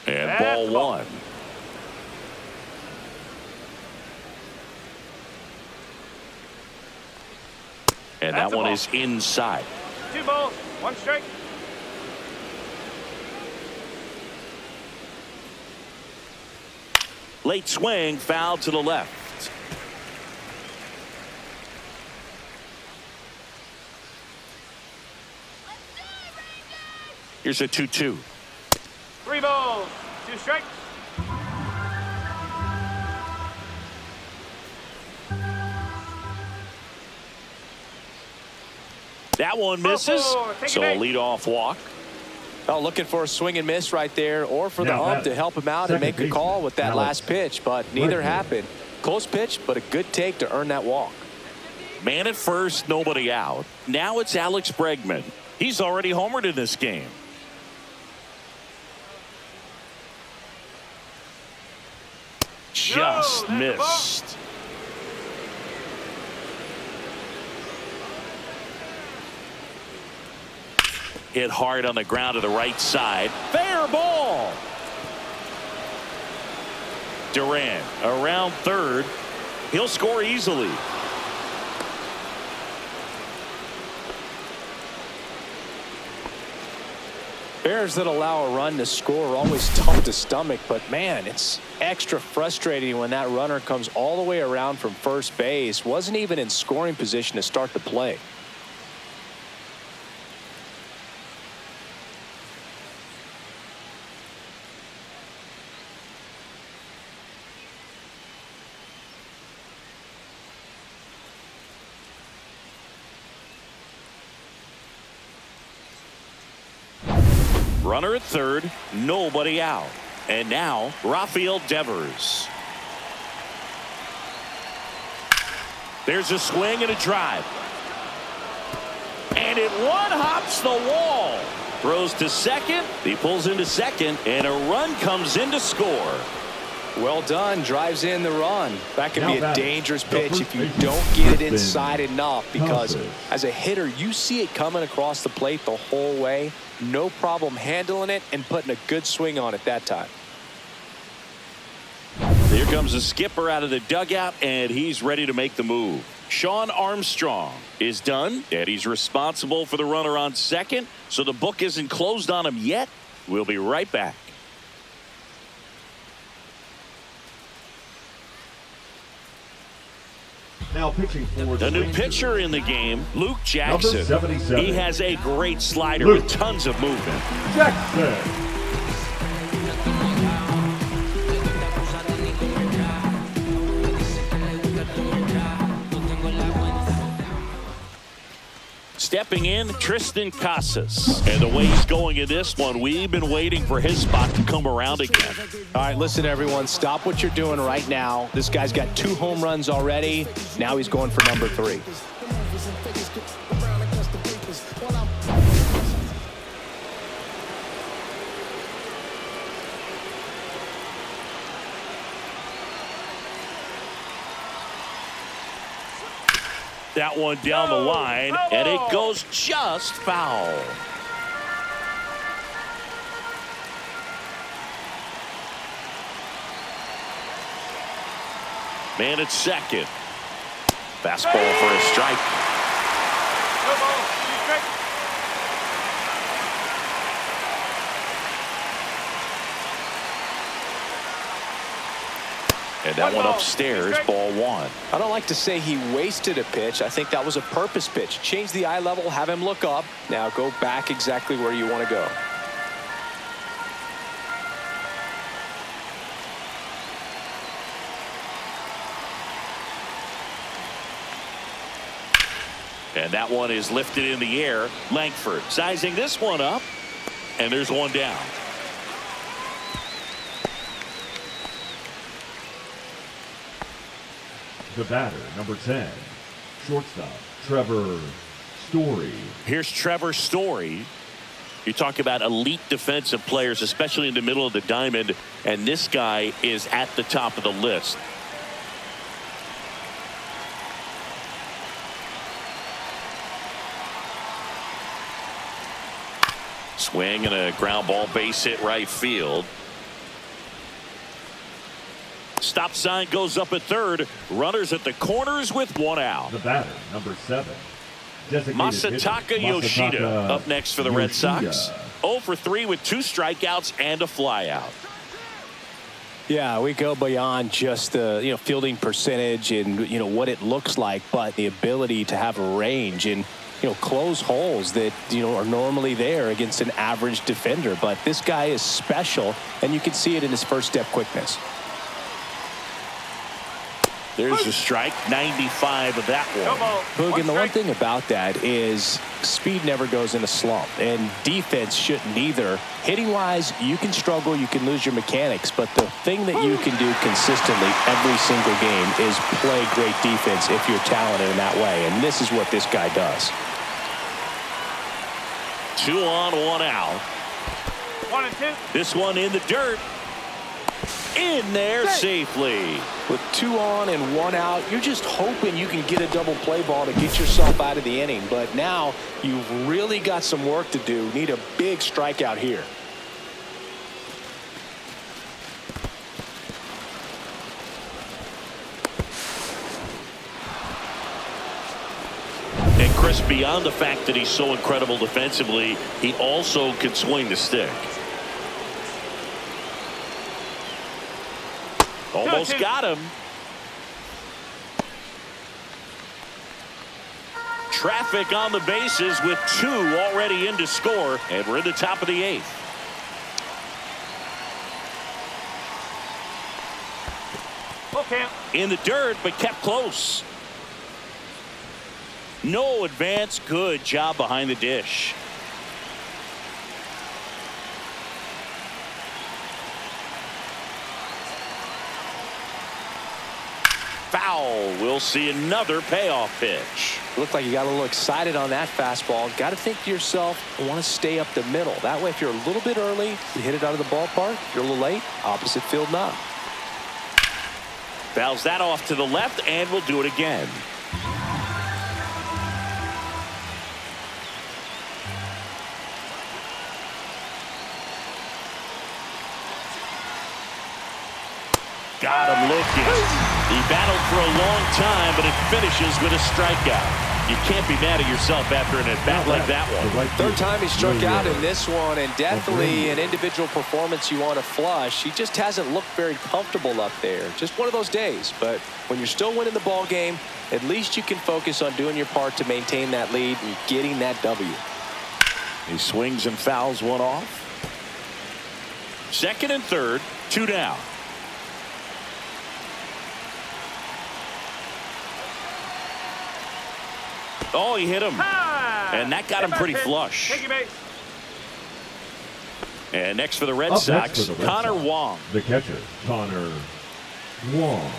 And ball one. And that one is inside. 2 balls, 1 strike. Late swing, foul to the left. Here's a 2-2. 3 balls, 2 strikes. That one misses, so a leadoff walk. Oh, looking for a swing and miss right there, or for the ump to help him out and make a call with that last pitch, but neither happened. Close pitch, but a good take to earn that walk. Man at first, nobody out. Now it's Alex Bregman. He's already homered in this game. Just missed. Hit hard on the ground to the right side. Fair ball. Duran around third. He'll score easily. Errors that allow a run to score are always tough to stomach, but man, it's extra frustrating when that runner comes all the way around from first base. Wasn't even in scoring position to start the play. Runner at third, nobody out. And now Rafael Devers. There's a swing and a drive. And it one-hops the wall. Throws to second. He pulls into second, and a run comes in to score. Well done. Drives in the run. That can be a dangerous pitch if you don't get it inside enough, because as a hitter, you see it coming across the plate the whole way. No problem handling it and putting a good swing on it that time. Here comes the skipper out of the dugout, and he's ready to make the move. Shawn Armstrong is done, and he's responsible for the runner on second, so the book isn't closed on him yet. We'll be right back. Now pitching for the new pitcher in the game, Luke Jackson. He has a great slider with tons of movement. Jackson. Stepping in, Tristan Casas. And the way he's going in this one, we've been waiting for his spot to come around again. All right, listen, everyone. Stop what you're doing right now. This guy's got 2 home runs already. Now he's going for number 3. That one down the line, and it goes just foul. Man at second. Fastball for a strike. No ball, 2 strikes. And that one upstairs, ball 1. I don't like to say he wasted a pitch. I think that was a purpose pitch. Change the eye level, have him look up. Now go back exactly where you want to go. And that one is lifted in the air. Langford sizing this one up. And there's one down. The batter, number 10, shortstop, Trevor Story. Here's Trevor Story. You talk about elite defensive players, especially in the middle of the diamond, and this guy is at the top of the list. Swing and a ground ball, base hit right field. Stop sign goes up at third. Runners at the corners with one out. The batter, number 7, Masataka Yoshida up next for the Red Sox. 0 for 3 with 2 strikeouts and a flyout. Yeah, we go beyond just the fielding percentage and what it looks like, but the ability to have a range and close holes that are normally there against an average defender. But this guy is special, and you can see it in his first step quickness. There's a strike, 95 of that one. Boog, and the one thing about that is speed never goes in a slump, and defense shouldn't either. Hitting-wise, you can struggle, you can lose your mechanics, but the thing that you can do consistently every single game is play great defense if you're talented in that way, and this is what this guy does. 2 on, 1 out. 1 and 2. This one in the dirt. In there safely. With 2 on and 1 out, you're just hoping you can get a double play ball to get yourself out of the inning. But now you've really got some work to do. Need a big strikeout here. And Chris, beyond the fact that he's so incredible defensively, he also can swing the stick. Almost got him. Traffic on the bases with 2 already in to score, and we're in the top of the 8th. Okay. In the dirt, but kept close. No advance. Good job behind the dish. Foul. We'll see another payoff pitch. Looked like you got a little excited on that fastball. Got to think to yourself, I want to stay up the middle. That way, if you're a little bit early, you hit it out of the ballpark. If you're a little late, opposite field knock. Fouls that off to the left, and we'll do it again. Got him looking. He battled for a long time, but it finishes with a strikeout. You can't be mad at yourself after an at-bat like that one. Third time he struck out in this one, and definitely an individual performance you want to flush. He just hasn't looked very comfortable up there. Just one of those days. But when you're still winning the ball game, at least you can focus on doing your part to maintain that lead and getting that W. He swings and fouls one off. Second and third, 2 down. Oh, he hit him. And that got him pretty flush. And next for the Red Sox, Connor Wong. The catcher, Connor Wong.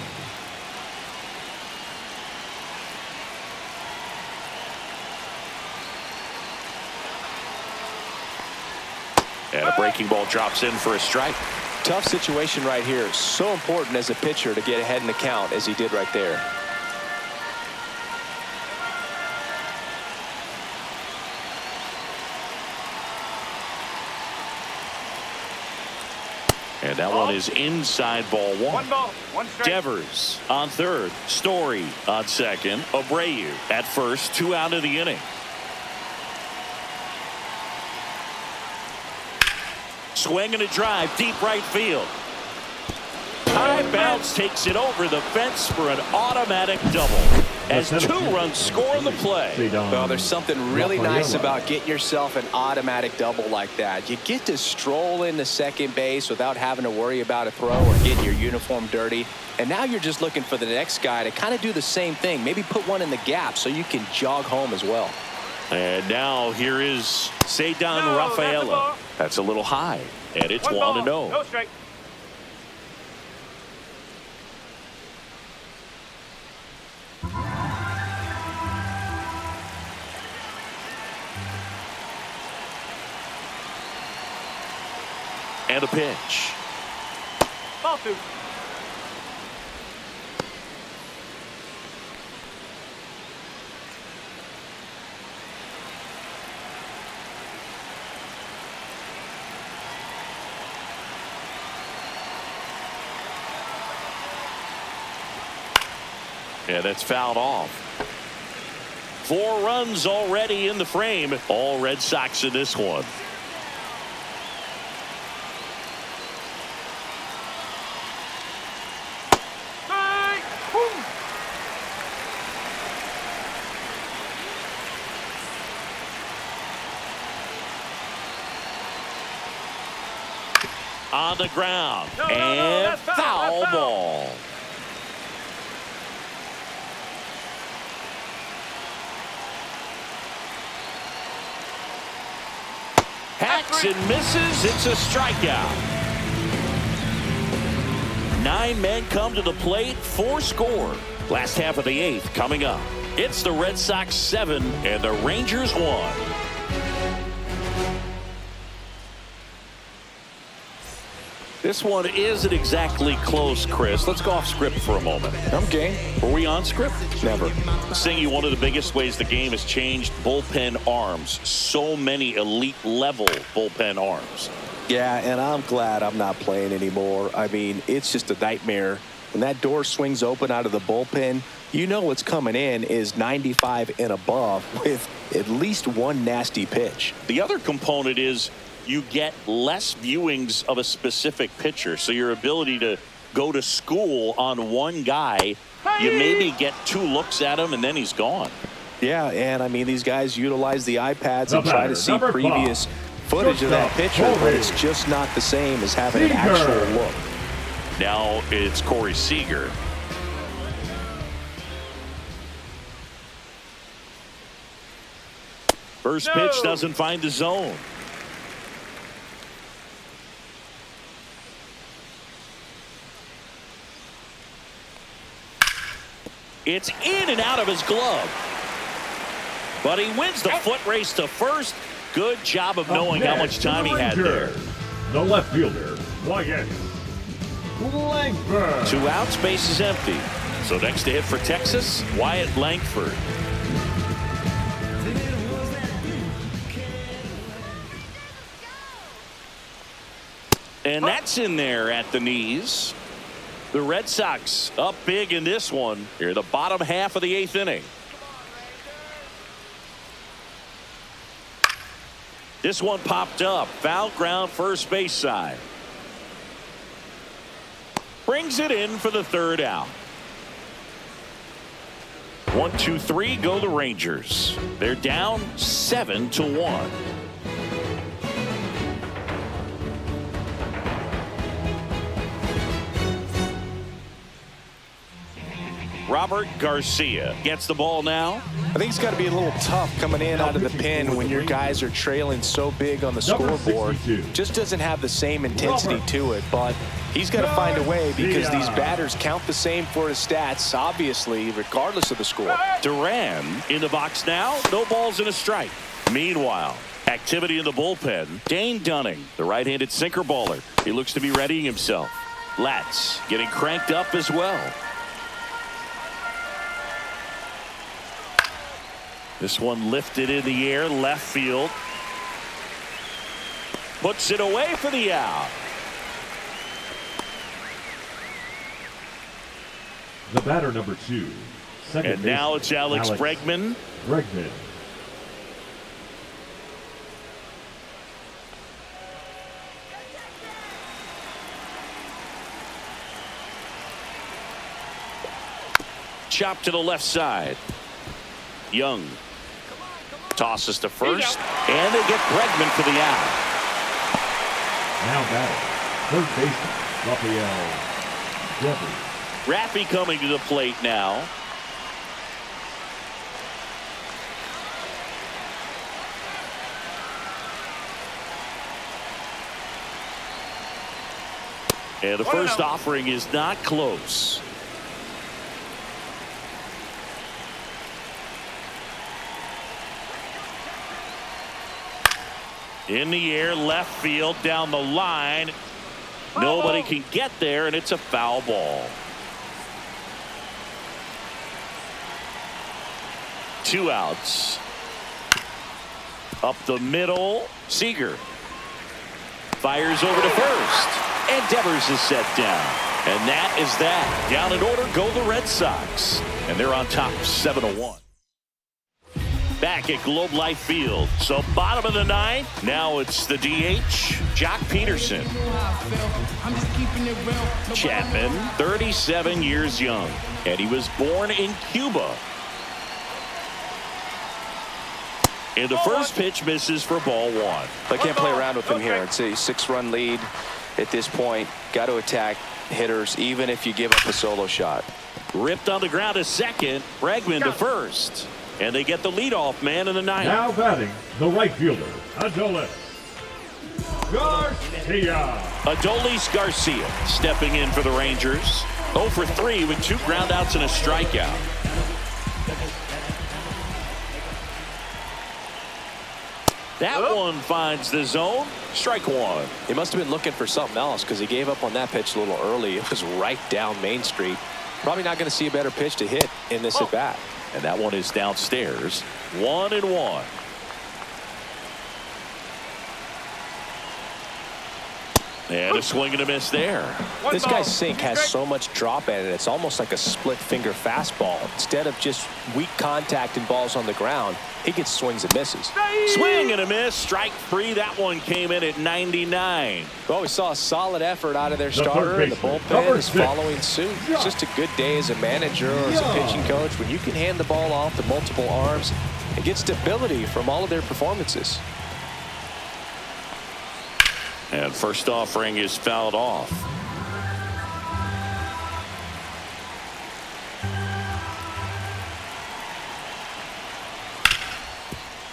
And a breaking ball drops in for a strike. Tough situation right here. So important as a pitcher to get ahead in the count as he did right there. And that one is inside ball 1. 1 ball, 1 strike. Devers on third. Story on second. Abreu at first. 2 out of the inning. Swing and a drive deep right field. Time bounce takes it over the fence for an automatic double. As 2 runs score on the play. Well, there's something really nice about getting yourself an automatic double like that. You get to stroll into second base without having to worry about a throw or getting your uniform dirty. And now you're just looking for the next guy to kind of do the same thing. Maybe put one in the gap so you can jog home as well. And now here is Cedar Rafaela. That's a little high. And it's 1-0. No strike. And a pitch. Ball 2. Yeah, that's fouled off. 4 runs already in the frame. All Red Sox in this one. On the ground. And foul ball. Hacks and misses. It's a strikeout. 9 men come to the plate, 4 score. Last half of the 8th coming up. It's the Red Sox 7 and the Rangers 1. This one isn't exactly close, Chris. Let's go off script for a moment. I'm game. Were we on script? Never. Seeing you, one of the biggest ways the game has changed, bullpen arms. So many elite level bullpen arms. Yeah, and I'm glad I'm not playing anymore. I mean, it's just a nightmare. When that door swings open out of the bullpen, you know what's coming in is 95 and above with at least one nasty pitch. The other component is you get less viewings of a specific pitcher. So your ability to go to school on one guy, you maybe get 2 looks at him and then he's gone. Yeah, and I mean, these guys utilize the iPads and try to see previous footage of that pitcher, but it's just not the same as having an actual look. Now it's Corey Seager. First pitch doesn't find the zone. It's in and out of his glove. But he wins the foot race to first. Good job of knowing how much time he had there. The left fielder, Wyatt Langford. 2 outs, base is empty. So next to hit for Texas, Wyatt Langford. And that's in there at the knees. The Red Sox up big in this one. Here, the bottom half of the 8th inning. This one popped up. Foul ground, first base side. Brings it in for the 3rd out. 1, 2, 3 go the Rangers. They're down 7-1. Robert Garcia gets the ball now. I think it's got to be a little tough coming in out of the pen when your guys are trailing so big on the scoreboard. Just doesn't have the same intensity to it, but he's got to find a way because these batters count the same for his stats, obviously, regardless of the score. Duran in the box now. No balls and a strike. Meanwhile, activity in the bullpen. Dane Dunning, the right-handed sinker baller. He looks to be readying himself. Latz getting cranked up as well. This one lifted in the air, left field. Puts it away for the out. The batter, number 2. And now it's Alex Bregman. Chop to the left side. Young tosses to first, and they get Bregman for the out. Now batting, third baseman, Rafael Devers. Raffy coming to the plate now. And the first offering is not close. In the air, left field, down the line. Nobody can get there, and it's a foul ball. 2 outs. Up the middle, Seager fires over to first, and Devers is set down. And that is that. Down in order go the Red Sox, and they're on top 7-1. Back at Globe Life Field. So bottom of the ninth. Now it's the DH, Jock Peterson. Chapman, 37 years young, and he was born in Cuba. And the first pitch misses for ball 1. They can't play around with him here. It's a 6-run lead at this point. Got to attack hitters even if you give up a solo shot. Ripped on the ground to second. Bregman to first. And they get the leadoff man in the ninth. Now batting, the right fielder, Adolis Garcia. Adolis Garcia stepping in for the Rangers. 0 for 3 with 2 groundouts and a strikeout. That one finds the zone. Strike 1. He must have been looking for something else because he gave up on that pitch a little early. It was right down Main Street. Probably not going to see a better pitch to hit in this at bat. And that one is downstairs. 1-1. And a swing and a miss there. This guy's sink has so much drop at it. It's almost like a split finger fastball. Instead of just weak contact and balls on the ground, he gets swings and misses. Swing and a miss. Strike 3. That one came in at 99. Well, we saw a solid effort out of their starter, and the bullpen is following suit. It's just a good day as a manager or as a pitching coach when you can hand the ball off to multiple arms and get stability from all of their performances. And first offering is fouled off.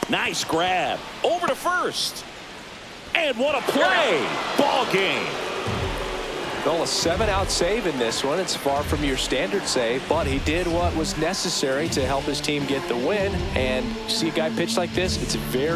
Nice grab. Over to first. And what a play. Ball game. Well, a 7-out save in this one. It's far from your standard save, but he did what was necessary to help his team get the win. And see a guy pitch like this, it's very